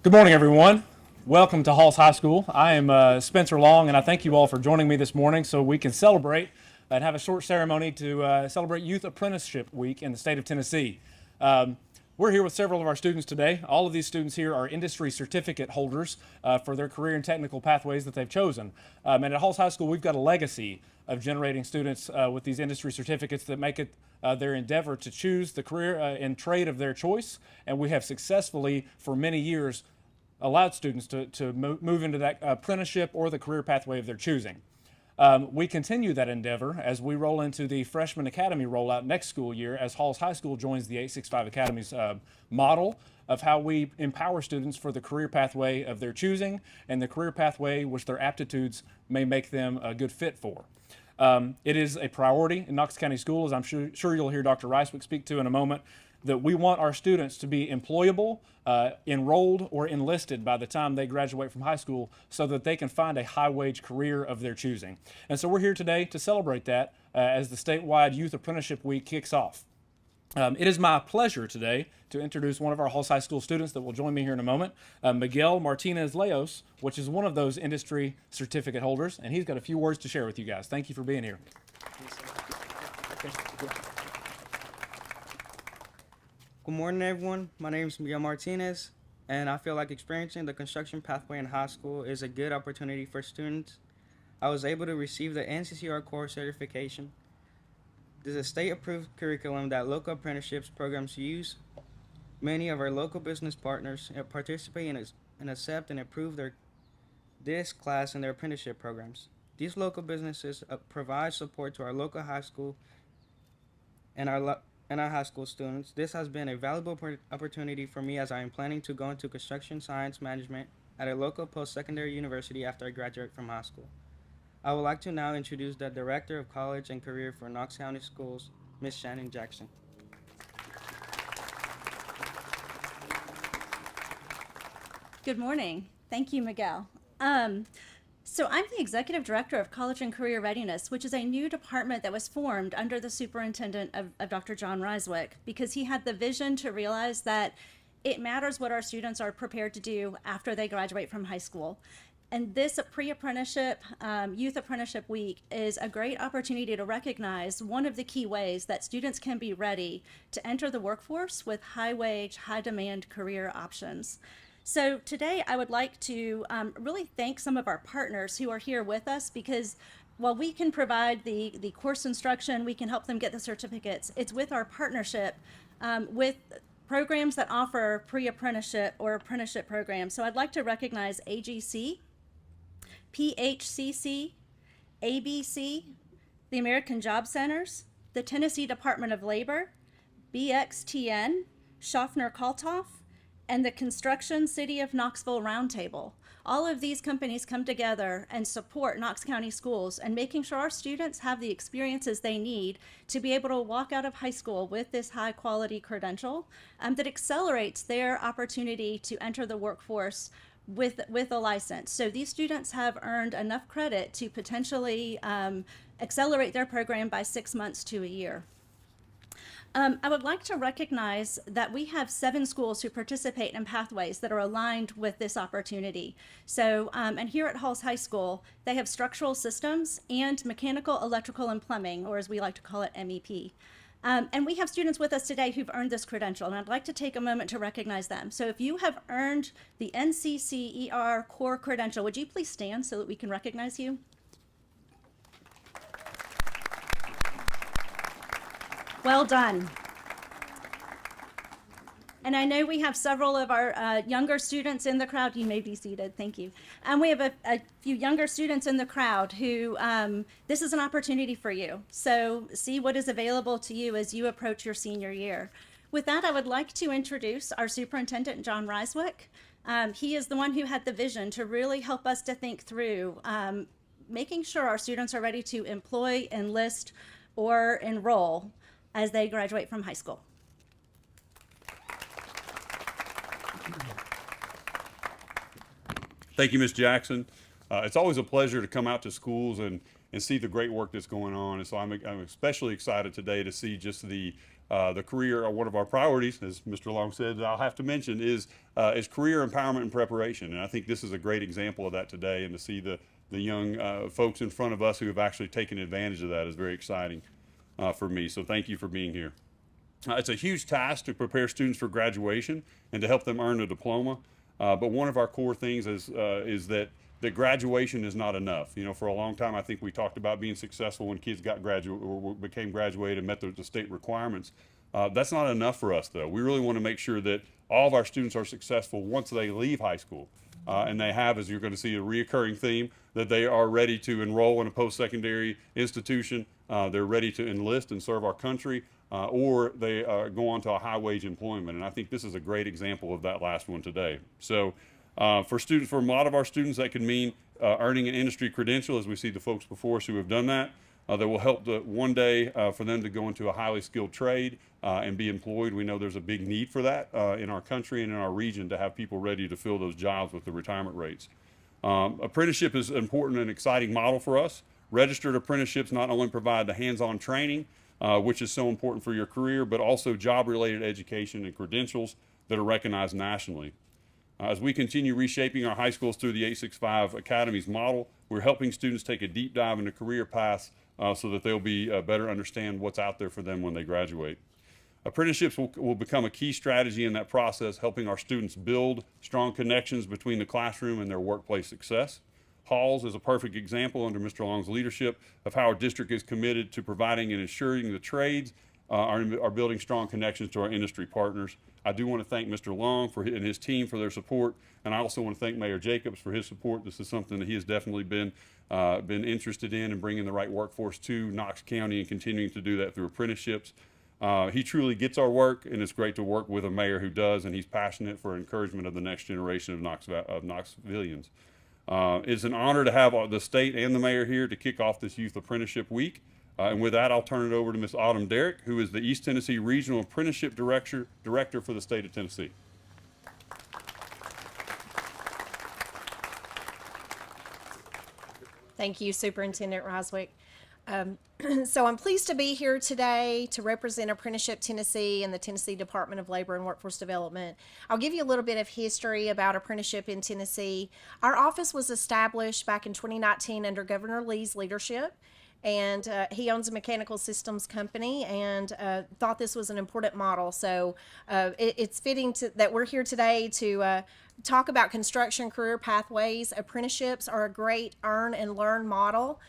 Good morning, everyone. Welcome to Halls High School. I am Spencer Long, and I thank you all for joining me this morning so we can celebrate and have a short ceremony to celebrate Youth Apprenticeship Week in the state of Tennessee. We're here with several of our students today. All of these students here are industry certificate holders for their career and technical pathways that they've chosen. And at Halls High School, we've got a legacy of generating students with these industry certificates that make it their endeavor to choose the career and trade of their choice. And we have successfully, for many years, allowed students to move into that apprenticeship or the career pathway of their choosing. We continue that endeavor as we roll into the Freshman Academy rollout next school year as Halls High School joins the 865 Academy's model of how we empower students for the career pathway of their choosing and the career pathway which their aptitudes may make them a good fit for. It is a priority in Knox County Schools, I'm sure you'll hear Dr. Ricewick speak to in a moment, that we want our students to be employable, enrolled, or enlisted by the time they graduate from high school so that they can find a high-wage career of their choosing. And so we're here today to celebrate that as the statewide Youth Apprenticeship Week kicks off. It is my pleasure today to introduce one of our Halls High School students that will join me here in a moment, Miguel Martinez Leos, which is one of those industry certificate holders, and he's got a few words to share with you guys. Thank you for being here. Good morning, everyone. My name is Miguel Martinez, and I feel like experiencing the construction pathway in high school is a good opportunity for students. I was able to receive the NCCR Core certification. This is a state-approved curriculum that local apprenticeships programs use. Many of our local business partners participate and accept and approve this class in their apprenticeship programs. These local businesses provide support to our local high school and our high school students. This has been a valuable opportunity for me as I am planning to go into construction science management at a local post-secondary university after I graduate from high school. I would like to now introduce the Director of College and Career for Knox County Schools, Ms. Shannon Jackson. Good morning. Thank you, Miguel. So I'm the Executive Director of College and Career Readiness, which is a new department that was formed under the superintendent of Dr. John Ricewick, because he had the vision to realize that it matters what our students are prepared to do after they graduate from high school. And this pre-apprenticeship, Youth Apprenticeship Week is a great opportunity to recognize one of the key ways that students can be ready to enter the workforce with high-wage, high-demand career options. So today I would like to really thank some of our partners who are here with us, because while we can provide the course instruction, we can help them get the certificates, it's with our partnership with programs that offer pre-apprenticeship or apprenticeship programs. So I'd like to recognize AGC, PHCC, ABC, the American Job Centers, the Tennessee Department of Labor, BXTN, Schaffner-Kalthoff, and the Construction City of Knoxville Roundtable. All of these companies come together and support Knox County Schools and making sure our students have the experiences they need to be able to walk out of high school with this high quality credential that accelerates their opportunity to enter the workforce with a license. So these students have earned enough credit to potentially accelerate their program by 6 months to a year. I would like to recognize that we have 7 schools who participate in pathways that are aligned with this opportunity. So, and here at Halls High School, they have structural systems and mechanical, electrical, and plumbing, or as we like to call it, MEP. And we have students with us today who've earned this credential, and I'd like to take a moment to recognize them. So if you have earned the NCCER core credential, would you please stand so that we can recognize you? Well done. And I know we have several of our younger students in the crowd. You may be seated, thank you. And we have a few younger students in the crowd who, this is an opportunity for you. So see what is available to you as you approach your senior year. With that, I would like to introduce our superintendent, John Ricewick. He is the one who had the vision to really help us to think through making sure our students are ready to employ, enlist, or enroll as they graduate from high school. Thank you, Ms. Jackson. It's always a pleasure to come out to schools and and see the great work that's going on. And so I'm especially excited today to see just the career, one of our priorities, as Mr. Long said, I'll have to mention, is career empowerment and preparation. And I think this is a great example of that today, and to see the young folks in front of us who have actually taken advantage of that is very exciting for me. So thank you for being here. It's a huge task to prepare students for graduation and to help them earn a diploma. But one of our core things is that graduation is not enough. You know, for a long time, I think we talked about being successful when kids got became graduated and met the state requirements. That's not enough for us, though. We really want to make sure that all of our students are successful once they leave high school. And they have, as you're going to see, a reoccurring theme, that they are ready to enroll in a post-secondary institution. They're ready to enlist and serve our country, or they go on to a high-wage employment. And I think this is a great example of that last one today. So for a lot of our students, that could mean earning an industry credential, as we see the folks before us who have done that. That will help one day for them to go into a highly skilled trade and be employed. We know there's a big need for that in our country and in our region, to have people ready to fill those jobs with the retirement rates. Apprenticeship is an important and exciting model for us. Registered apprenticeships not only provide the hands-on training, which is so important for your career, but also job-related education and credentials that are recognized nationally. As we continue reshaping our high schools through the 865 Academies model, we're helping students take a deep dive into career paths so that they'll be better understand what's out there for them when they graduate. Apprenticeships will become a key strategy in that process, helping our students build strong connections between the classroom and their workplace success. Halls is a perfect example under Mr. Long's leadership of how our district is committed to providing and ensuring the trades are building strong connections to our industry partners. I do want to thank Mr. Long and his team for their support, and I also want to thank Mayor Jacobs for his support. This is something that he has definitely been interested in, and bringing the right workforce to Knox County and continuing to do that through apprenticeships. He truly gets our work, and it's great to work with a mayor who does, and he's passionate for encouragement of the next generation of Knoxvillians. It's an honor to have the state and the mayor here to kick off this Youth Apprenticeship Week. And with that, I'll turn it over to Ms. Autumn Derrick, who is the East Tennessee Regional Apprenticeship Director for the state of Tennessee. Thank you, Superintendent Roswick. So I'm pleased to be here today to represent Apprenticeship Tennessee and the Tennessee Department of Labor and Workforce Development. I'll give you a little bit of history about apprenticeship in Tennessee. Our office was established back in 2019 under Governor Lee's leadership, and he owns a mechanical systems company, and thought this was an important model. So it's fitting that we're here today to talk about construction career pathways. Apprenticeships are a great earn and learn model.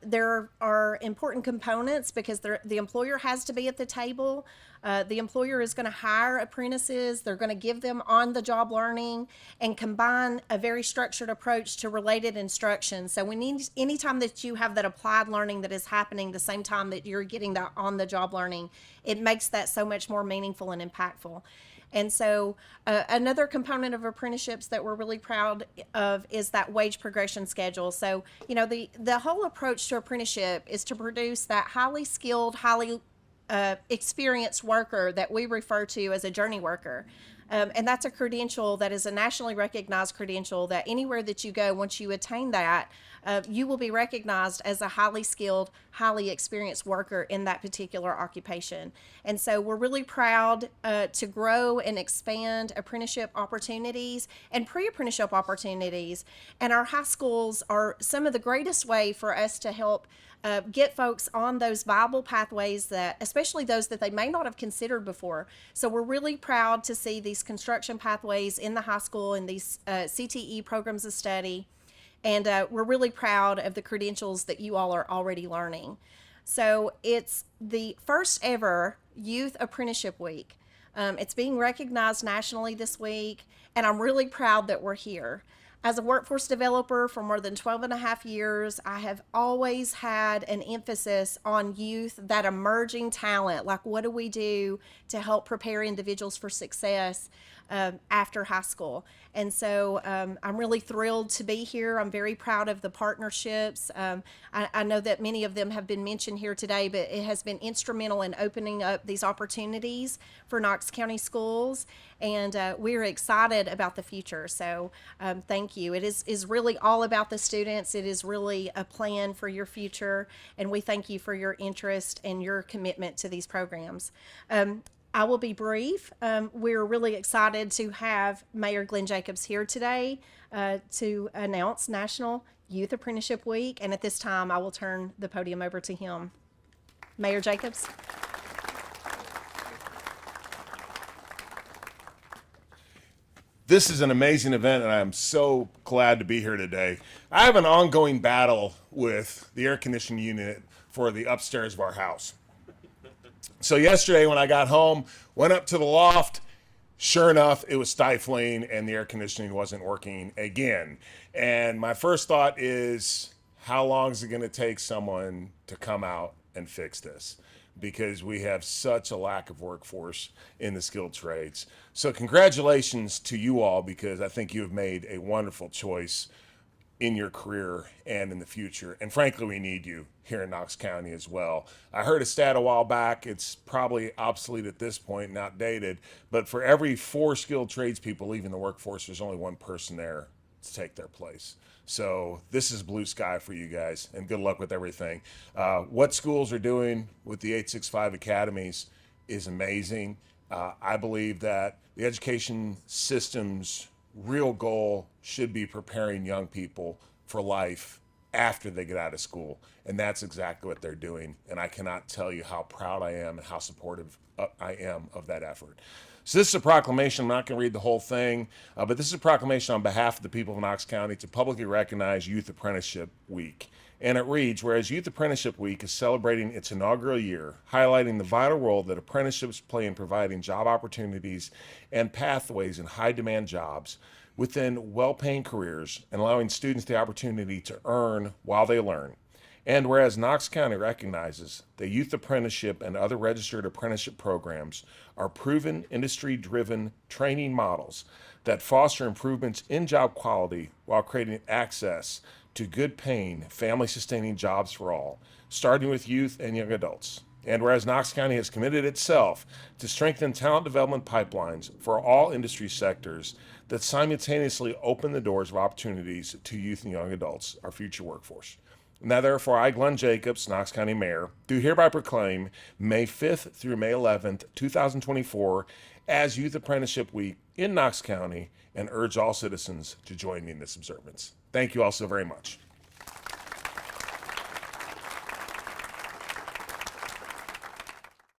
There are important components because the employer has to be at the table. The employer is going to hire apprentices. They're going to give them on-the-job learning and combine a very structured approach to related instruction. So anytime that you have that applied learning that is happening the same time that you're getting that on-the-job learning, it makes that so much more meaningful and impactful. And so another component of apprenticeships that we're really proud of is that wage progression schedule. So, you know, the whole approach to apprenticeship is to produce that highly skilled, highly experienced worker that we refer to as a journey worker. And that's a credential that is a nationally recognized credential that anywhere that you go, once you attain that, you will be recognized as a highly skilled, highly experienced worker in that particular occupation. And so we're really proud to grow and expand apprenticeship opportunities and pre-apprenticeship opportunities. And our high schools are some of the greatest way for us to help get folks on those viable pathways, that especially those that they may not have considered before. So we're really proud to see these construction pathways in the high school and these CTE programs of study. And we're really proud of the credentials that you all are already learning. So it's the first ever Youth Apprenticeship Week. It's being recognized nationally this week, and I'm really proud that we're here. As a workforce developer for more than 12 and a half years, I have always had an emphasis on youth, that emerging talent. Like, what do we do to help prepare individuals for success after high school? And so I'm really thrilled to be here. I'm very proud of the partnerships. I know that many of them have been mentioned here today, but it has been instrumental in opening up these opportunities for Knox County schools. and we're excited about the future. So thank you. It is really all about the students. It is really a plan for your future, and we thank you for your interest and your commitment to these programs. I will be brief. We're really excited to have Mayor Glenn Jacobs here today to announce National Youth Apprenticeship Week, and at this time I will turn the podium over to him. Mayor Jacobs. This is an amazing event, and I'm so glad to be here today. I have an ongoing battle with the air conditioning unit for the upstairs of our house. So yesterday when I got home, went up to the loft, sure enough, it was stifling and the air conditioning wasn't working again. And my first thought is, how long is it going to take someone to come out and fix this? Because we have such a lack of workforce in the skilled trades. So congratulations to you all, because I think you have made a wonderful choice in your career and in the future. And frankly, we need you here in Knox County as well. I heard a stat a while back, it's probably obsolete at this point and outdated, but for every 4 skilled tradespeople leaving the workforce, there's only 1 person there to take their place. So this is blue sky for you guys, and good luck with everything. What schools are doing with the 865 academies is amazing. I believe that the education system's real goal should be preparing young people for life after they get out of school, and that's exactly what they're doing. And I cannot tell you how proud I am and how supportive I am of that effort. So this is a proclamation. I'm not going to read the whole thing, but this is a proclamation on behalf of the people of Knox County to publicly recognize Youth Apprenticeship Week. And it reads, whereas Youth Apprenticeship Week is celebrating its inaugural year, highlighting the vital role that apprenticeships play in providing job opportunities and pathways in high-demand jobs within well-paying careers and allowing students the opportunity to earn while they learn. And whereas Knox County recognizes that youth apprenticeship and other registered apprenticeship programs are proven industry-driven training models that foster improvements in job quality while creating access to good-paying, family-sustaining jobs for all, starting with youth and young adults. And whereas Knox County has committed itself to strengthen talent development pipelines for all industry sectors that simultaneously open the doors of opportunities to youth and young adults, our future workforce. Now, therefore, I, Glenn Jacobs, Knox County Mayor, do hereby proclaim May 5th through May 11th, 2024 as Youth Apprenticeship Week in Knox County and urge all citizens to join me in this observance. Thank you all so very much.